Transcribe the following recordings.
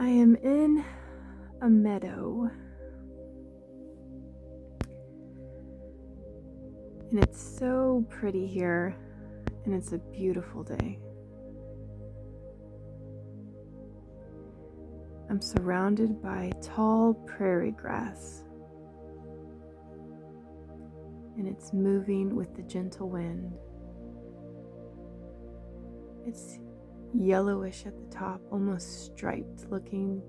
I am in a meadow, and it's so pretty here, and it's a beautiful day. I'm surrounded by tall prairie grass, and it's moving with the gentle wind. It's yellowish at the top, almost striped looking,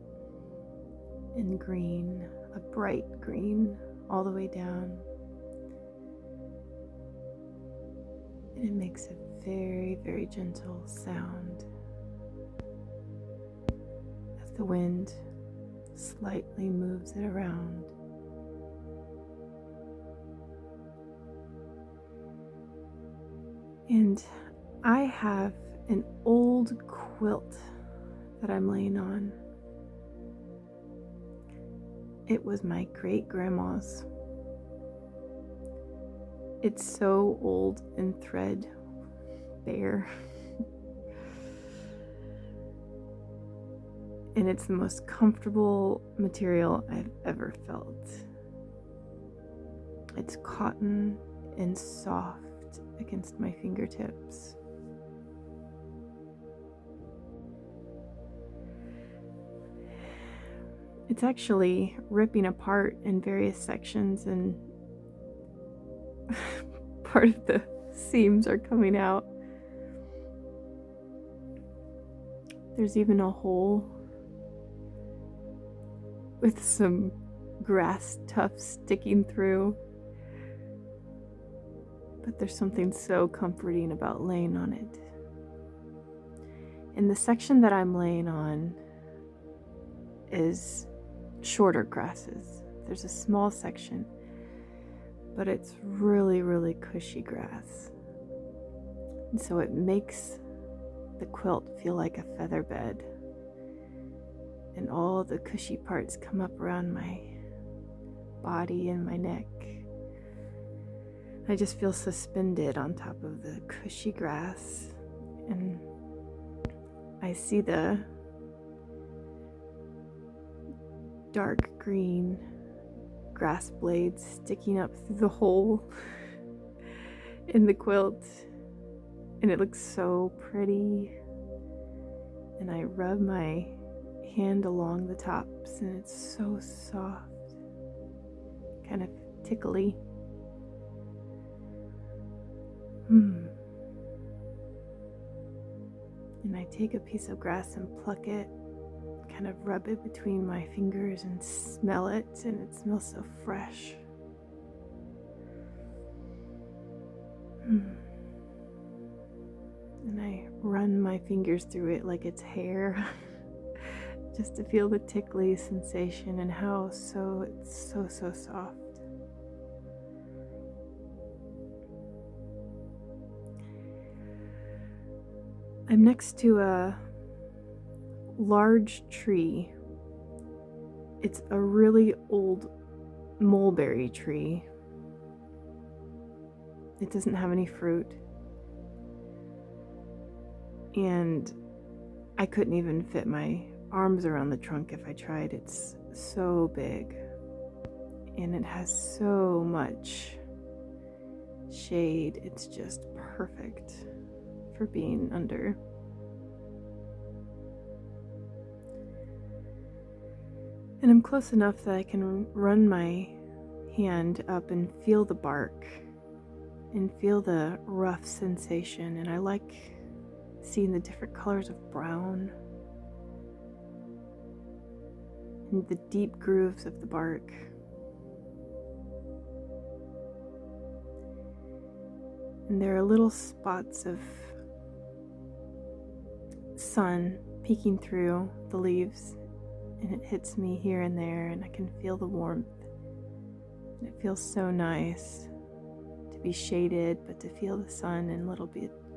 and green, a bright green all the way down. And it makes a very, very gentle sound as the wind slightly moves it around. And I have an old quilt that I'm laying on. It was my great-grandma's. It's so old and threadbare. And it's the most comfortable material I've ever felt. It's cotton and soft against my fingertips. It's actually ripping apart in various sections, and part of the seams are coming out. There's even a hole with some grass tufts sticking through. But there's something so comforting about laying on it. And the section that I'm laying on is shorter grasses. There's a small section, but it's really, really cushy grass. And so it makes the quilt feel like a feather bed. And all the cushy parts come up around my body and my neck. I just feel suspended on top of the cushy grass, and I see the dark green grass blades sticking up through the hole in the quilt, and it looks so pretty. And I rub my hand along the tops, and it's so soft, kind of tickly. And I take a piece of grass and pluck it, kind of rub it between my fingers and smell it, and it smells so fresh. And I run my fingers through it like it's hair, just to feel the tickly sensation and how it's so soft. I'm next to a large tree. It's a really old mulberry tree. It doesn't have any fruit. And I couldn't even fit my arms around the trunk if I tried. It's so big. And it has so much shade. It's just perfect for being under. And I'm close enough that I can run my hand up and feel the bark and feel the rough sensation. And I like seeing the different colors of brown and the deep grooves of the bark. And there are little spots of sun peeking through the leaves, and it hits me here and there, and I can feel the warmth. And it feels so nice to be shaded, but to feel the sun in little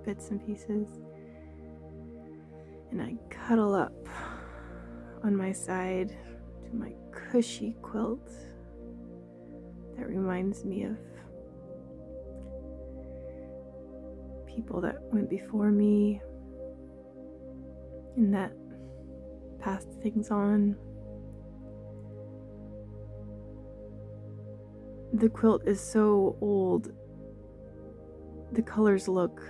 bits and pieces. And I cuddle up on my side to my cushy quilt that reminds me of people that went before me, and that passed things on. The quilt is so old. The colors look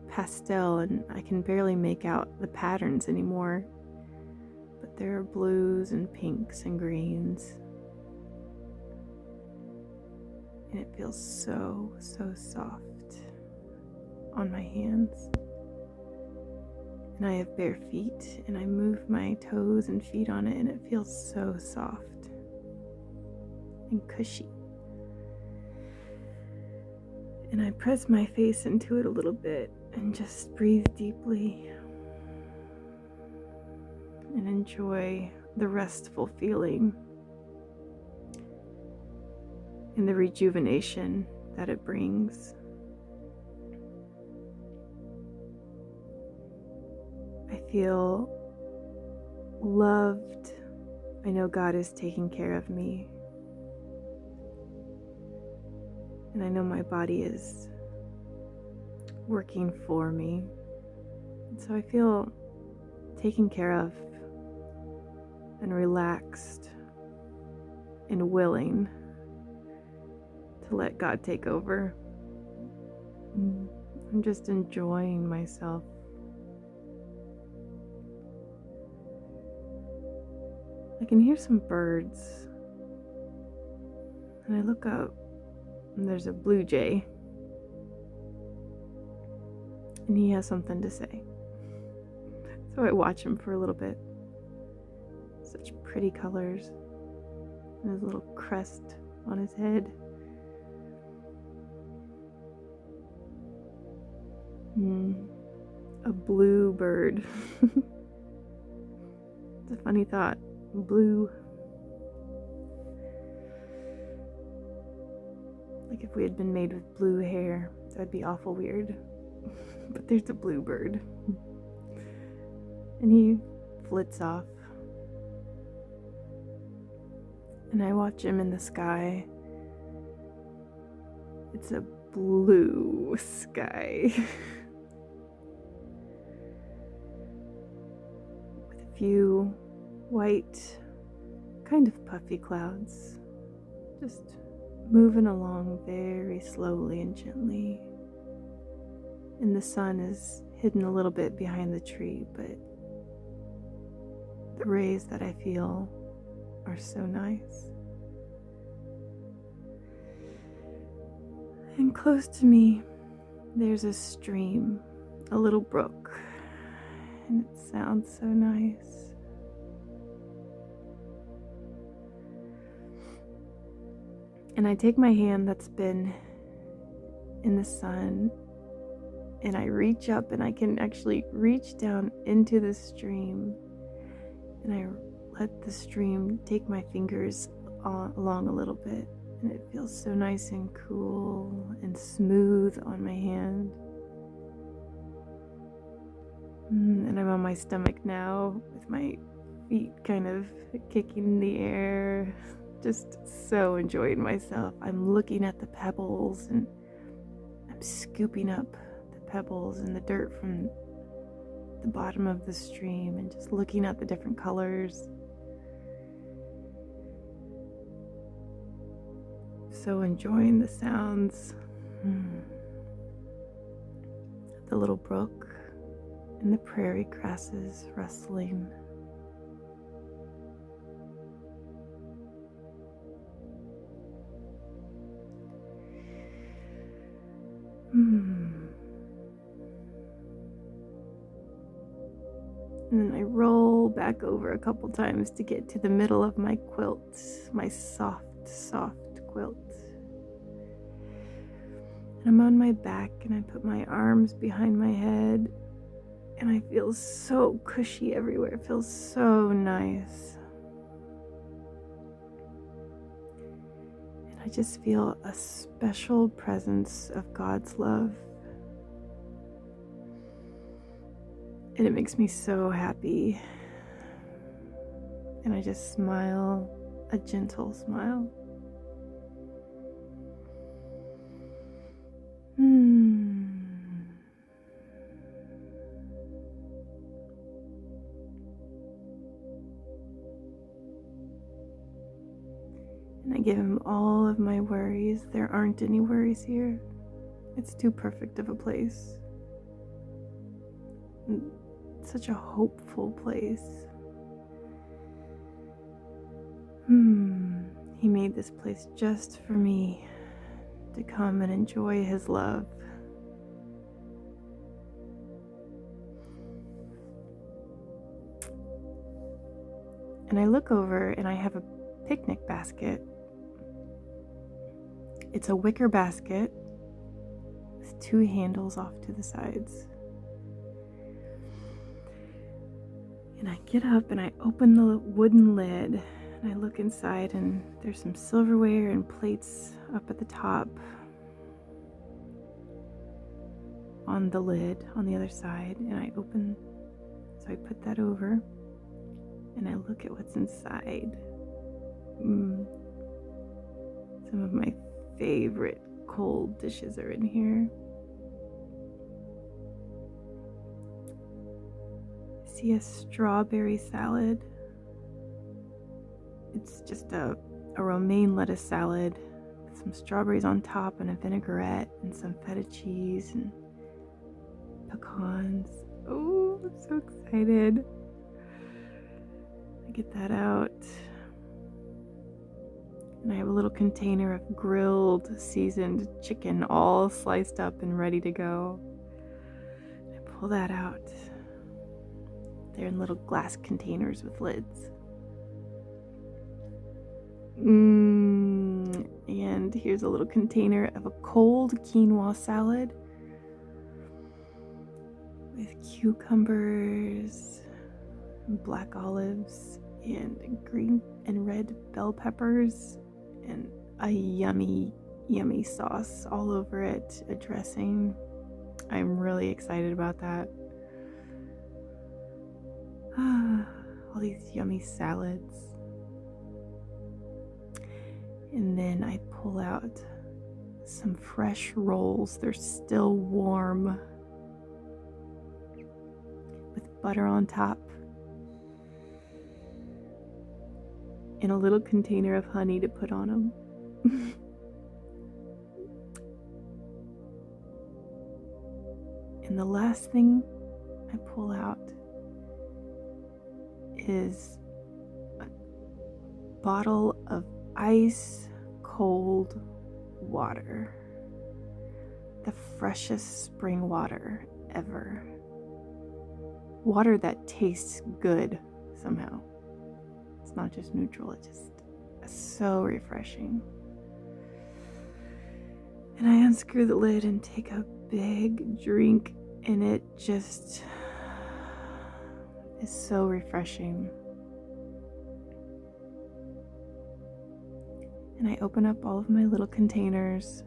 pastel and I can barely make out the patterns anymore. But there are blues and pinks and greens. And it feels so, so soft on my hands. And I have bare feet and I move my toes and feet on it and it feels so soft and cushy. And I press my face into it a little bit and just breathe deeply and enjoy the restful feeling and the rejuvenation that it brings. I feel loved. I know God is taking care of me. And I know my body is working for me. And so I feel taken care of and relaxed and willing to let God take over. I'm just enjoying myself. I can hear some birds, and I look up, and there's a blue jay, and he has something to say. So I watch him for a little bit. Such pretty colors, and his little crest on his head. A blue bird. It's a funny thought. Blue. Like if we had been made with blue hair, that'd be awful weird. But there's a blue bird. And he flits off. And I watch him in the sky. It's a blue sky. With a few white, kind of puffy clouds. Just moving along very slowly and gently. And the sun is hidden a little bit behind the tree, but the rays that I feel are so nice. And close to me, there's a stream, a little brook, and it sounds so nice. And I take my hand that's been in the sun, and I reach up, and I can actually reach down into the stream, and I let the stream take my fingers along a little bit, and it feels so nice and cool and smooth on my hand. And I'm on my stomach now with my feet kind of kicking in the air, just so enjoying myself. I'm looking at the pebbles and I'm scooping up the pebbles and the dirt from the bottom of the stream and just looking at the different colors. So enjoying the sounds. The little brook and the prairie grasses rustling. And then I roll back over a couple times to get to the middle of my quilt, my soft, soft quilt. And I'm on my back and I put my arms behind my head and I feel so cushy everywhere. It feels so nice. And I just feel a special presence of God's love. And it makes me so happy. And I just smile, a gentle smile. And I give him all of my worries. There aren't any worries here. It's too perfect of a place. Such a hopeful place. He made this place just for me to come and enjoy his love. And I look over and I have a picnic basket. It's a wicker basket with 2 handles off to the sides. And I get up and I open the wooden lid and I look inside, and there's some silverware and plates up at the top on the lid on the other side. And I put that over and I look at what's inside. Some of my favorite cold dishes are in here. I see a strawberry salad. It's just a romaine lettuce salad with some strawberries on top and a vinaigrette and some feta cheese and pecans. Oh, I'm so excited. I get that out. And I have a little container of grilled, seasoned chicken all sliced up and ready to go. I pull that out. They're in little glass containers with lids. And here's a little container of a cold quinoa salad with cucumbers, black olives, and green and red bell peppers, and a yummy, yummy sauce all over it, a dressing. I'm really excited about that. All these yummy salads. And then I pull out some fresh rolls. They're still warm, with butter on top, and a little container of honey to put on them. And the last thing I pull out is a bottle of ice cold water. The freshest spring water ever. Water that tastes good somehow. It's not just neutral, it's just so refreshing. And I unscrew the lid and take a big drink, and it just is so refreshing. And I open up all of my little containers.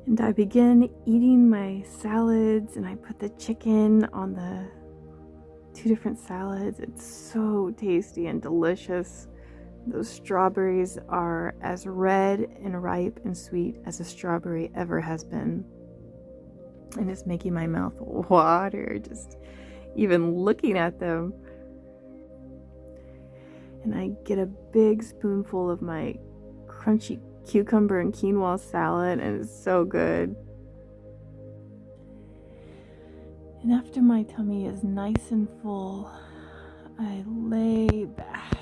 And I begin eating my salads, and I put the chicken on the 2 different salads. It's so tasty and delicious. Those strawberries are as red and ripe and sweet as a strawberry ever has been. And it's making my mouth water just even looking at them. And I get a big spoonful of my crunchy cucumber and quinoa salad, and it's so good. And after my tummy is nice and full, I lay back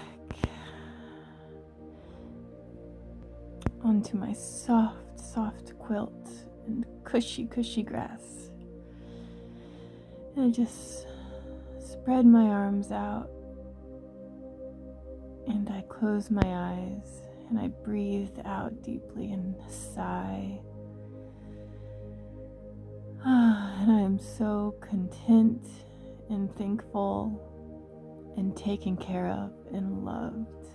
onto my soft quilt and cushy grass. And I just spread my arms out, and I close my eyes, and I breathe out deeply and sigh. And I am so content and thankful and taken care of and loved.